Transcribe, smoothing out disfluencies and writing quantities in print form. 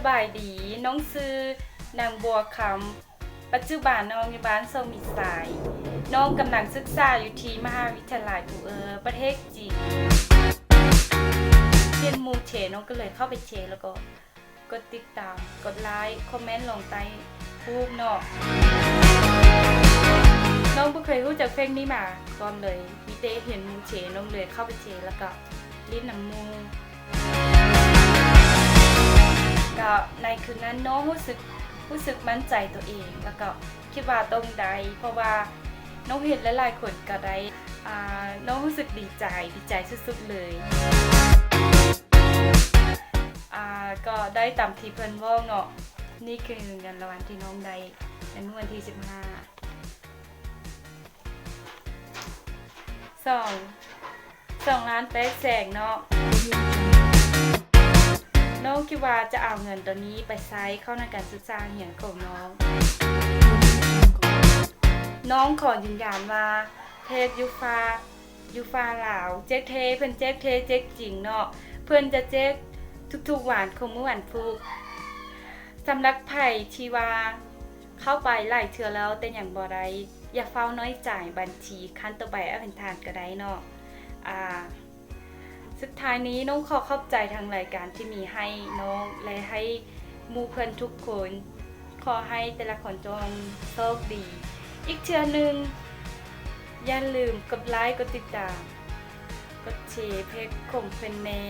บายดีน้องซื้อนางบัวคำปัจจุบันน้องอยู่บ้านเซามิสายน้องกำลังศึกษาอยู่ที่มหาวิทยาลัยปูประเทศจีนเรียนมูเชน้องก็เลยเข้าไปเชแล้วก็กดติดตามกดไลค์คอมเมนต์ลงใต้รูปเนาะน้องไม่เคยรู้จักเพลงนี้มาก่อนเลยมีเต้เห็นมูเชน้องเลยเข้าไปเชแล้วก็ลิ้นน้ำมูก็ในคืนนั้นน้องรู้สึกมั่นใจตัวเองแล้วก็คิดว่าต้องได้เพราะว่าน้องเห็นหลายๆคนก็ได้น้องรู้สึกดีใจสุดๆเลยก็ได้ตามที่เพิ่นว่าเนาะนี่คือเงินรางวัลที่น้องได้ในวันที่15 2 ล้าน8แสนเนาะน้องคิดว่าจะเอาเงินตัวนี้ไปใช้เข้าในการศึกษาเรียนของน้องขอยืนยันว่าเทศยูฟาลาวเจ๊กเทเพิ่นเจ๊กเทเจ๊กจริงเนาะเพิ่นจะเจ๊กทุกๆวันของมื้อวันพุธสำหรับไผที่ว่าเข้าไปหลายเทื่อแล้วแต่ยังบ่ได้อย่าเฝ้าน้อยใจบัญชีขั้นต่อไปเอาเป็นทานก็ได้เนาะสุดท้ายนี้น้องขอขอบใจทางรายการที่มีให้น้องและให้หมู่เพื่อนทุกคนขอให้แต่ละคนจงโชคดีอีกเทื่อนึงอย่าลืมกดไลค์กดติดตามกดแชร์เพจของเพิ่นแน่